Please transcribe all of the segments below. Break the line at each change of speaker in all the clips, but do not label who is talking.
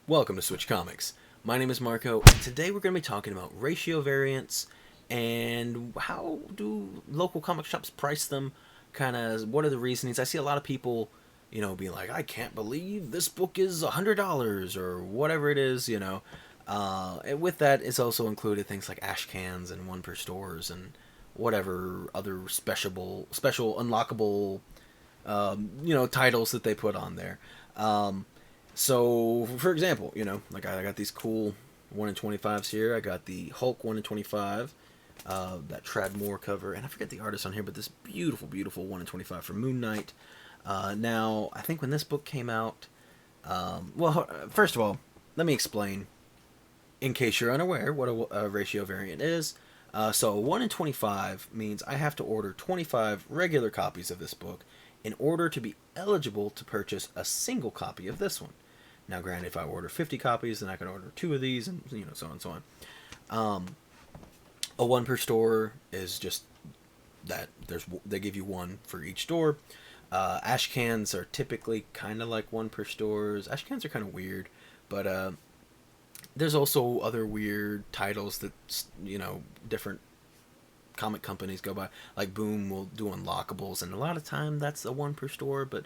Welcome to Switch Comics. My name is Marco, and today we're going to be talking about ratio variants and how do local comic shops price them. Kind of what are the reasonings? I see a lot of people, being like, "I can't believe this book is $100" or whatever it is. And with that, it's also included things like ash cans and one per stores and whatever other special unlockable, titles that they put on there. So, for example, like I got these cool 1 in 25s here. I got the Hulk 1 in 25, that Trad Moore cover, and I forget the artist on here, but this beautiful, beautiful 1 in 25 for Moon Knight. Now, I think when this book came out, first of all, let me explain, in case you're unaware, what a ratio variant is. So, 1 in 25 means I have to order 25 regular copies of this book in order to be eligible to purchase a single copy of this one. Now, granted, if I order 50 copies, then I can order 2 of these, and so on and so on. A one per store is just that they give you one for each store. Ash cans are typically kind of like one per stores. Ash cans are kind of weird, but there's also other weird titles that different comic companies go by. Like Boom will do unlockables, and a lot of time that's a one per store, but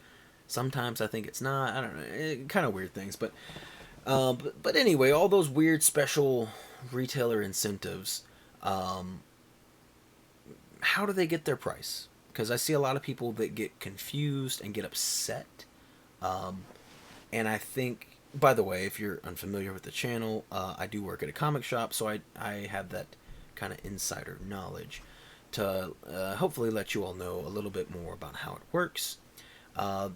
sometimes I think it's not. I don't know, kind of weird things. But anyway, all those weird special retailer incentives. How do they get their price? Because I see a lot of people that get confused and get upset. Um, and I think, by the way, if you're unfamiliar with the channel, I do work at a comic shop, so I have that kind of insider knowledge to hopefully let you all know a little bit more about how it works.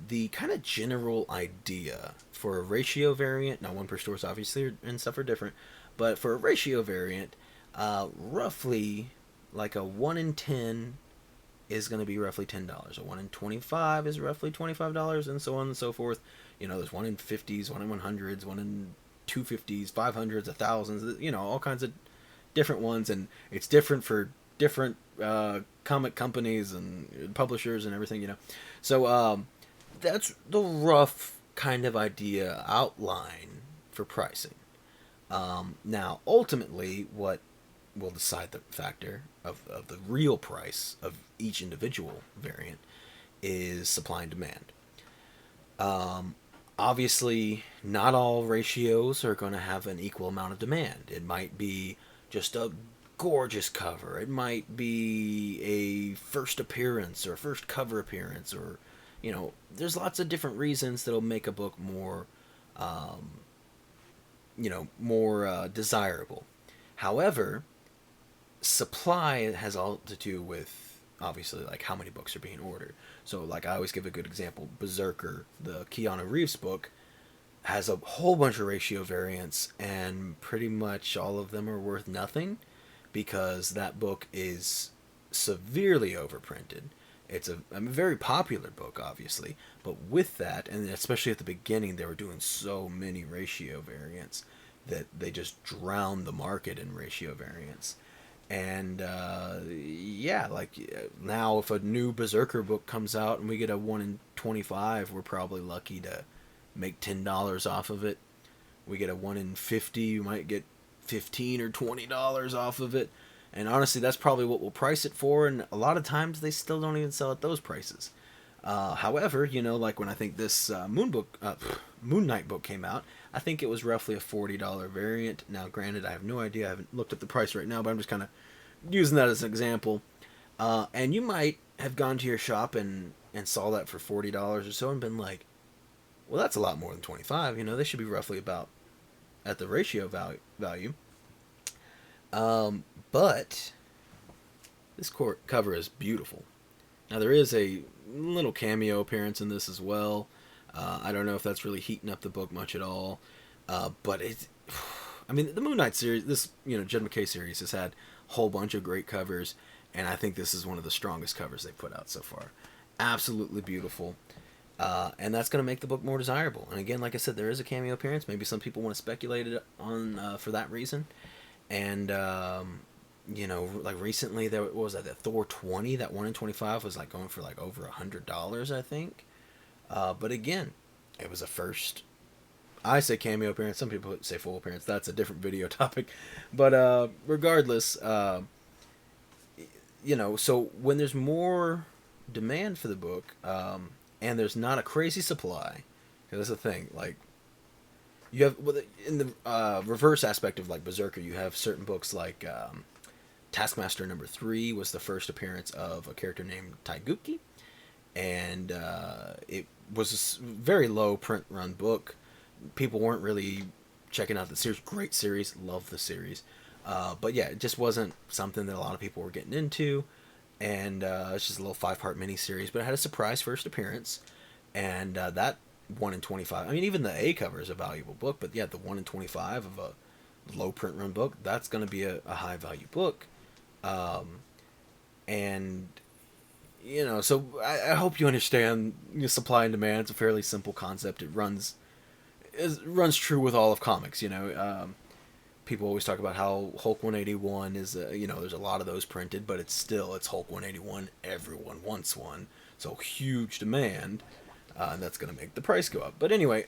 The kind of general idea for a ratio variant, now one per stores obviously and stuff are different, but for a ratio variant, roughly like a 1 in 10 is going to be roughly $10. A 1 in 25 is roughly $25, and so on and so forth. There's 1 in 50s, 1 in 100s, 1 in 250s, 500s, 1000s, all kinds of different ones, and it's different for different comic companies and publishers and everything. So that's the rough kind of idea outline for pricing. Now, ultimately, what will decide the factor of the real price of each individual variant is supply and demand. Obviously, not all ratios are going to have an equal amount of demand. It might be just a gorgeous cover. It might be a first appearance or first cover appearance, or there's lots of different reasons that'll make a book more desirable. However, supply has all to do with obviously like how many books are being ordered. So like I always give a good example, Berserker, the Keanu Reeves book, has a whole bunch of ratio variants, and pretty much all of them are worth nothing because that book is severely overprinted. It's a very popular book, obviously, but with that, and especially at the beginning, they were doing so many ratio variants that they just drowned the market in ratio variants. And yeah, like now, if a new Berserker book comes out and we get a 1 in 25, we're probably lucky to make $10 off of it. We get a 1 in 50, we might get $15 or $20 off of it. And honestly, that's probably what we'll price it for. And a lot of times they still don't even sell at those prices. However, like when I think this Moon Knight book came out, I think it was roughly a $40 variant. Now, granted, I have no idea. I haven't looked at the price right now, but I'm just kind of using that as an example. And you might have gone to your shop and saw that for $40 or so and been like, well, that's a lot more than 25. They should be roughly about at the ratio value. But this cover is beautiful. Now, there is a little cameo appearance in this as well. I don't know if that's really heating up the book much at all. But it's... I mean, the Moon Knight series, this, Jed MacKay series has had a whole bunch of great covers, and I think this is one of the strongest covers they've put out so far. Absolutely beautiful. And that's going to make the book more desirable. And again, like I said, there is a cameo appearance. Maybe some people want to speculate it on for that reason. And, like recently, what was that Thor 20, that 1 in 25 was like going for like over $100, I think. But again, it was a first I say cameo appearance. Some people say full appearance. That's a different video topic. But regardless, so when there's more demand for the book, and there's not a crazy supply, because that's the thing. Like you have in the reverse aspect of like Berserker, you have certain books like Taskmaster #3 was the first appearance of a character named Taiguchi, and it was a very low print run book. People weren't really checking out the series. Great series, love the series, but yeah, it just wasn't something that a lot of people were getting into. And it's just a little 5-part mini series, but it had a surprise first appearance, and that 1 in 25. I mean, even the A cover is a valuable book, but yeah, the 1 in 25 of a low print run book, that's going to be a high value book. And so I hope you understand, supply and demand. It's a fairly simple concept. It runs true with all of comics. People always talk about how Hulk 181 is, there's a lot of those printed, but it's Hulk 181. Everyone wants one, so huge demand, and that's gonna make the price go up. But anyway,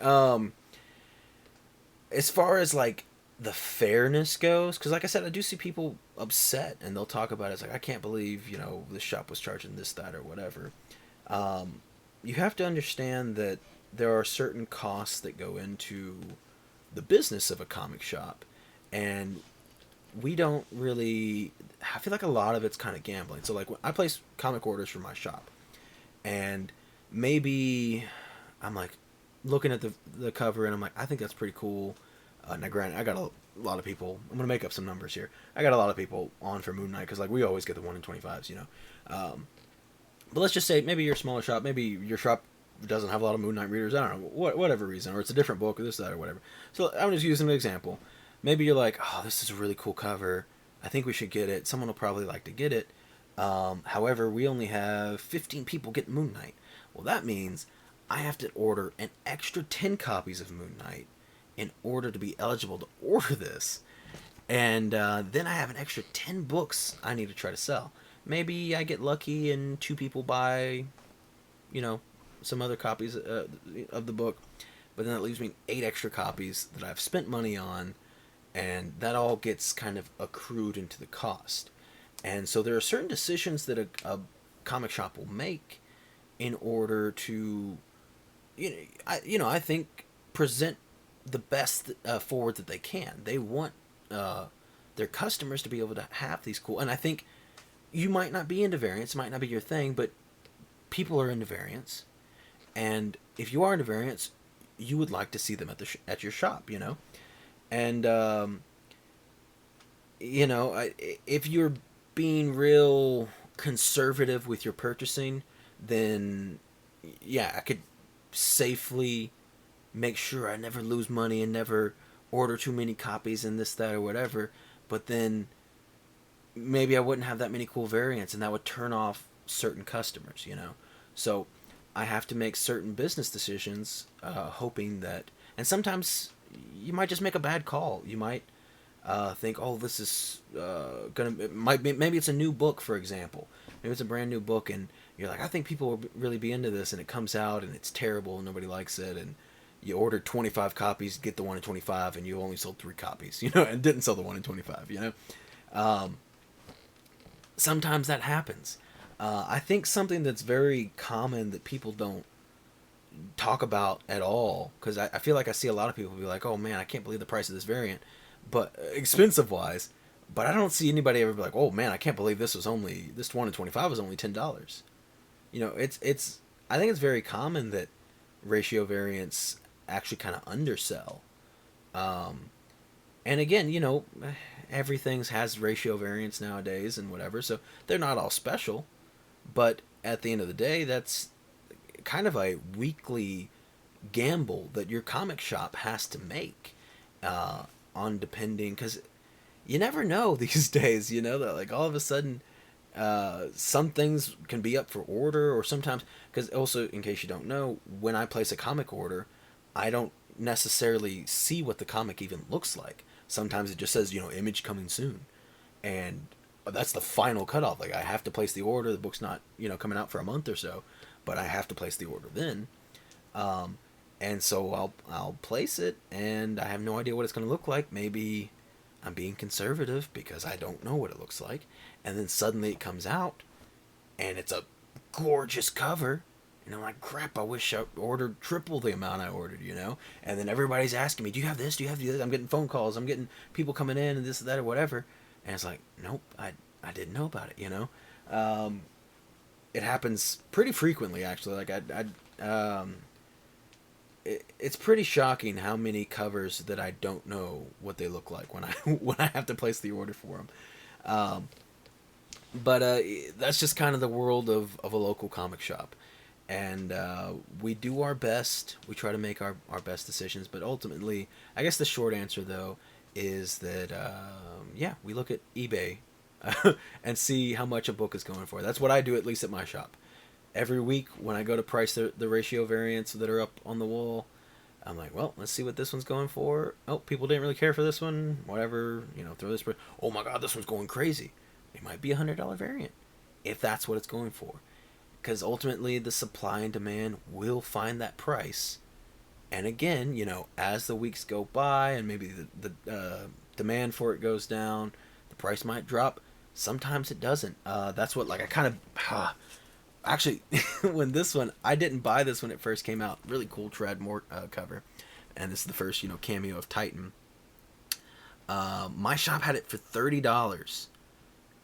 as far as like the fairness goes, because like I said, I do see people upset, and they'll talk about it. It's like, I can't believe this shop was charging this, that, or whatever. You have to understand that there are certain costs that go into the business of a comic shop, and we don't really. I feel like a lot of it's kind of gambling. So like when I place comic orders for my shop, and maybe I'm like looking at the cover, and I'm like, I think that's pretty cool. Now granted, I got a lot of people. I'm gonna make up some numbers here. I got a lot of people on for Moon Knight because like we always get the 1 in 25s, But let's just say maybe you're a smaller shop. Maybe your shop doesn't have a lot of Moon Knight readers. I don't know, whatever reason, or it's a different book, or this, that, or whatever. So I'm just using an example. Maybe you're like, oh, this is a really cool cover. I think we should get it. Someone will probably like to get it. However, we only have 15 people getting Moon Knight. Well, that means I have to order an extra 10 copies of Moon Knight in order to be eligible to order this. And then I have an extra 10 books I need to try to sell. Maybe I get lucky and 2 people buy, some other copies of the book. But then that leaves me 8 extra copies that I've spent money on. And that all gets kind of accrued into the cost. And so there are certain decisions that a comic shop will make in order to, I think present the best forward that they can. They want their customers to be able to have these cool. And I think you might not be into variants, might not be your thing, but people are into variants. And if you are into variants, you would like to see them at your shop, And if you're being real conservative with your purchasing, then yeah, I could safely make sure I never lose money and never order too many copies and this, that, or whatever. But then maybe I wouldn't have that many cool variants, and that would turn off certain customers, So I have to make certain business decisions, hoping that, and sometimes you might just make a bad call. You might think, oh, this is maybe it's a new book, for example. Maybe it's a brand new book, and you're like, I think people will really be into this, and it comes out, and it's terrible, and nobody likes it, and you ordered 25 copies, get the 1 in 25, and you only sold 3 copies, and didn't sell the 1 in 25, Sometimes that happens. I think something that's very common that people don't talk about at all, because I feel like I see a lot of people be like, oh man, I can't believe the price of this variant, but expensive wise, but I don't see anybody ever be like, oh man, I can't believe this 1 in 25 was only $10. It's I think it's very common that ratio variants actually kind of undersell. And again, everything has ratio variants nowadays and whatever, so they're not all special, but at the end of the day, that's kind of a weekly gamble that your comic shop has to make, on depending, because you never know these days, that like all of a sudden some things can be up for order, or sometimes, because also, in case you don't know, when I place a comic order, I don't necessarily see what the comic even looks like. Sometimes it just says, image coming soon, and that's the final cutoff. Like, I have to place the order. The book's not, coming out for a month or so, but I have to place the order then. And so I'll place it, and I have no idea what it's going to look like. Maybe I'm being conservative because I don't know what it looks like. And then suddenly it comes out, and it's a gorgeous cover. And I'm like, crap, I wish I ordered triple the amount I ordered, you know? And then everybody's asking me, do you have this? Do you have this? I'm getting phone calls. I'm getting people coming in and this, that, or whatever. And it's like, nope, I didn't know about it, you know? It happens pretty frequently, actually. Like, it's pretty shocking how many covers that I don't know what they look like when I when I have to place the order for them. But that's just kind of the world of a local comic shop. And we do our best. We try to make our best decisions. But ultimately, I guess the short answer, though, is that, yeah, we look at eBay and see how much a book is going for. That's what I do, at least at my shop. Every week when I go to price the ratio variants that are up on the wall, I'm like, well, let's see what this one's going for. Oh, people didn't really care for this one. Whatever, you know, throw this. Oh my God, this one's going crazy. It might be $100 variant if that's what it's going for. Because ultimately, the supply and demand will find that price. And again, you know, as the weeks go by and maybe the demand for it goes down, the price might drop. Sometimes it doesn't. That's what, like, I kind of... Actually, when this one, I didn't buy this when it first came out. Really cool Tread Mort cover. And this is the first, you know, cameo of Titan. My shop had it for $30.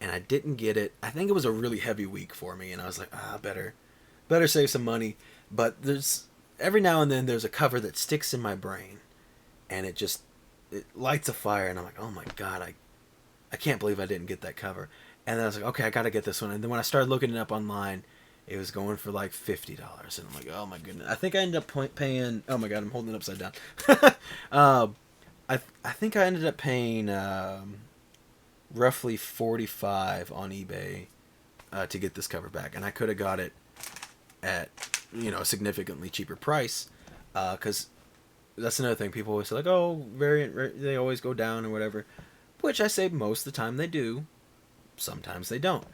And I didn't get it. I think it was a really heavy week for me. And I was like, better save some money. But there's, every now and then, there's a cover that sticks in my brain. And it lights a fire. And I'm like, oh my God, I can't believe I didn't get that cover. And then I was like, okay, I got to get this one. And then when I started looking it up online, it was going for like $50, and I'm like, oh my goodness. I think I ended up paying. Oh my God, I'm holding it upside down. I think I ended up paying roughly $45 on eBay to get this cover back, and I could have got it at, you know, a significantly cheaper price, because that's another thing. People always say, like, oh, variant, they always go down or whatever, which I say most of the time they do. Sometimes they don't.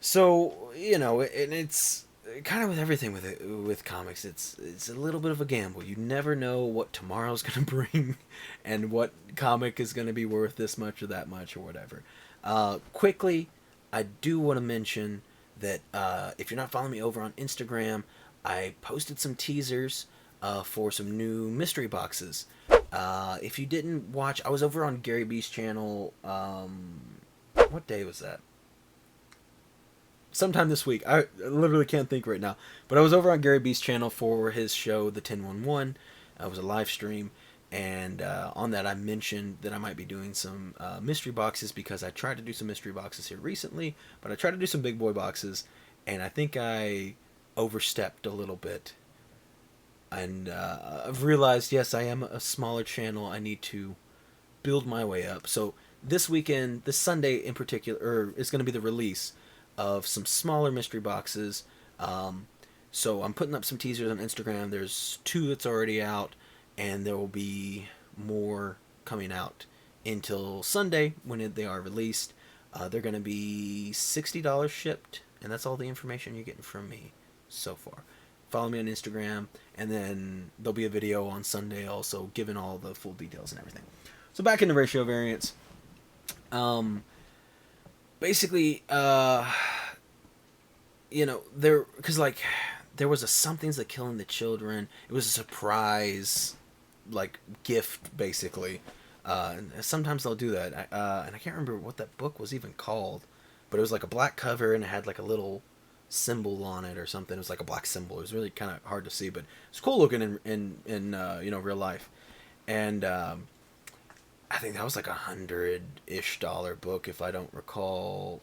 So, you know, and it's kind of with everything with comics. It's a little bit of a gamble. You never know what tomorrow's going to bring and what comic is going to be worth this much or that much or whatever. Quickly, I do want to mention that if you're not following me over on Instagram, I posted some teasers for some new mystery boxes. If you didn't watch, I was over on Gary B's channel. What day was that? Sometime this week. I literally can't think right now. But I was over on Gary B's channel for his show, The 1011. It was a live stream. And on that, I mentioned that I might be doing some mystery boxes, because I tried to do some mystery boxes here recently. But I tried to do some big boy boxes. And I think I overstepped a little bit. And I've realized, yes, I am a smaller channel. I need to build my way up. So this weekend, this Sunday in particular, is going to be the release of some smaller mystery boxes. So I'm putting up some teasers on Instagram. There's 2 that's already out, and there will be more coming out until Sunday when they are released. They're going to be $60 shipped, and that's all the information you're getting from me so far. Follow me on Instagram, and then there'll be a video on Sunday also giving all the full details and everything. So back into ratio variants. Basically, you know, there was Something's Like Killing the Children. It was a surprise, like, gift, basically. And sometimes they'll do that. And I can't remember what that book was even called, but it was like a black cover, and it had like a little symbol on it or something. It was like a black symbol. It was really kind of hard to see, but it's cool looking in you know, real life. And I think that was like $100-ish book, if I don't recall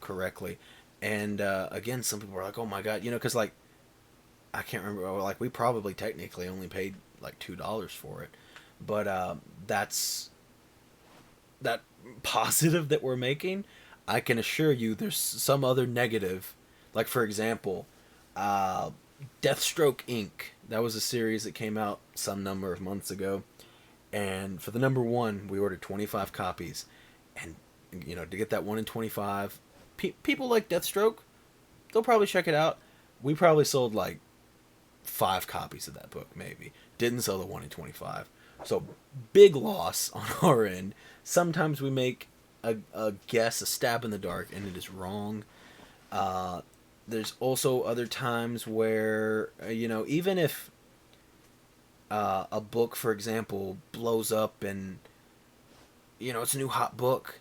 correctly. And again, some people were like, oh my God, you know, because like, I can't remember, like, we probably technically only paid like $2 for it, but that's that positive that we're making. I can assure you there's some other negative. Like, for example, Deathstroke Inc. That was a series that came out some number of months ago. And for the number 1, we ordered 25 copies. And, you know, to get that 1 in 25, people like Deathstroke, they'll probably check it out. We probably sold like 5 copies of that book, maybe. Didn't sell the 1 in 25. So, big loss on our end. Sometimes we make a guess, a stab in the dark, and it is wrong. There's also other times where, even if a book, for example, blows up and, it's a new hot book,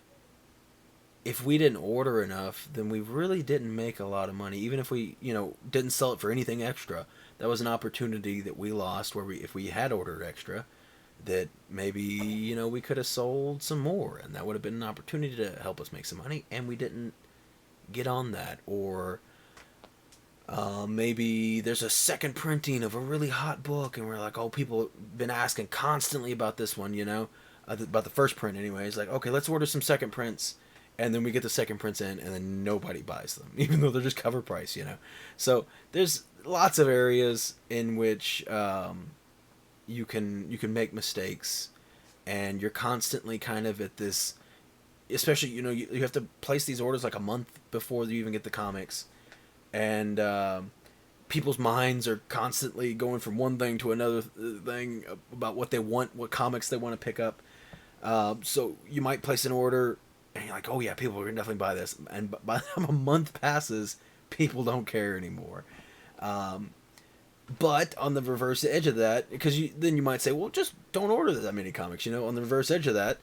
if we didn't order enough, then we really didn't make a lot of money. Even if we, didn't sell it for anything extra, that was an opportunity that we lost where if we had ordered extra, that maybe, we could have sold some more, and that would have been an opportunity to help us make some money, and we didn't get on that. Or maybe there's a second printing of a really hot book, and we're like, oh, people have been asking constantly about this one, about the first print anyways. Like, okay, let's order some second prints. And then we get the second prints in, and then nobody buys them, even though they're just cover price, So there's lots of areas in which you can make mistakes, and you're constantly kind of at this. Especially, you have to place these orders like a month before you even get the comics, and people's minds are constantly going from one thing to another thing about what they want, what comics they want to pick up. So you might place an order, and you're like, oh yeah, people are going to definitely buy this. And by the time a month passes, people don't care anymore. But on the reverse edge of that, because then you might say, well, just don't order that many comics. On the reverse edge of that,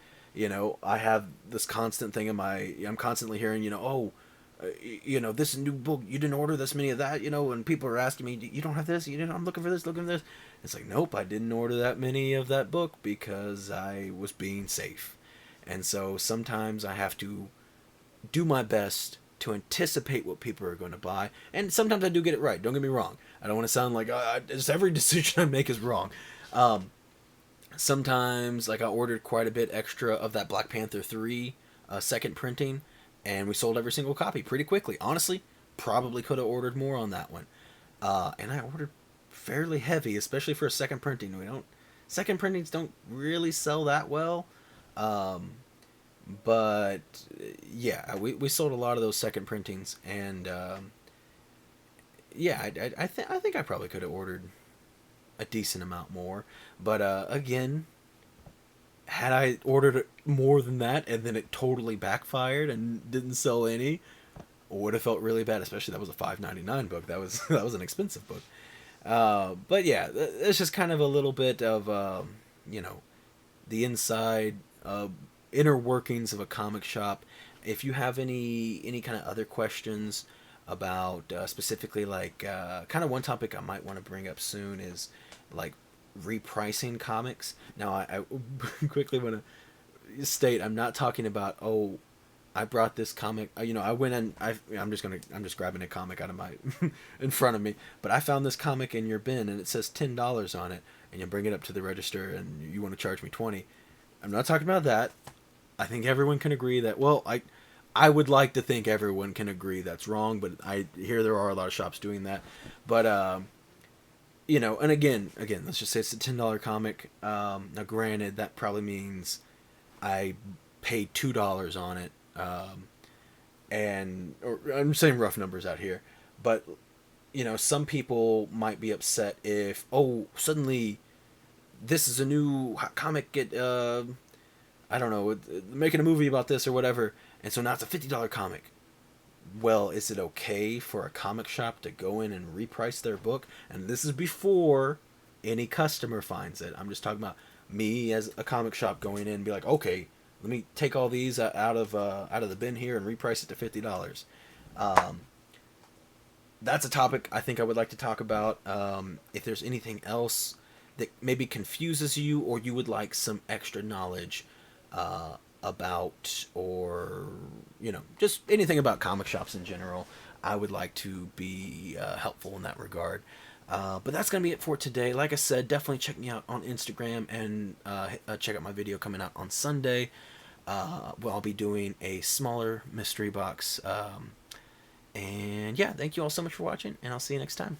I have this constant thing I'm constantly hearing, this new book, you didn't order this many of that, and people are asking me, you don't have this, I'm looking for this, looking for this. It's like, nope, I didn't order that many of that book because I was being safe. And so sometimes I have to do my best to anticipate what people are going to buy. And sometimes I do get it right. Don't get me wrong. I don't want to sound like just every decision I make is wrong. Sometimes, like, I ordered quite a bit extra of that Black Panther 3 second printing, and we sold every single copy pretty quickly. Honestly, probably could have ordered more on that one. And I ordered fairly heavy, especially for a second printing. Second printings don't really sell that well. But yeah, we sold a lot of those second printings, and yeah, I think I probably could have ordered a decent amount more. But again, had I ordered more than that and then it totally backfired and didn't sell any, I would have felt really bad. Especially that was a $5.99 book. That was an expensive book. But yeah, it's just kind of a little bit of the inside inner workings of a comic shop. If you have any kind of other questions about specifically, like, kind of one topic I might want to bring up soon is like repricing comics. Now I quickly want to state I'm not talking about, oh, I brought this comic, I went and I'm just grabbing a comic out of my in front of me, but I found this comic in your bin and it says $10 on it, and you bring it up to the register and you want to charge me $20. I'm not talking about that. I think everyone can agree that, well, I would like to think everyone can agree that's wrong, but I hear there are a lot of shops doing that. But and again, let's just say it's a $10 comic. Now, granted, that probably means I paid $2 on it, or I'm saying rough numbers out here. But some people might be upset if, oh, suddenly this is a new comic. I don't know, making a movie about this or whatever, and so now it's a $50 comic. Well, is it okay for a comic shop to go in and reprice their book? And this is before any customer finds it. I'm just talking about me as a comic shop going in and be like, okay, let me take all these out of the bin here and reprice it to $50. That's a topic I think I would like to talk about. If there's anything else that maybe confuses you, or you would like some extra knowledge about, or just anything about comic shops in general, I would like to be helpful in that regard. But that's gonna be it for today. Like I said, definitely check me out on Instagram, and check out my video coming out on Sunday. Where I'll be doing a smaller mystery box. And yeah, thank you all so much for watching, and I'll see you next time.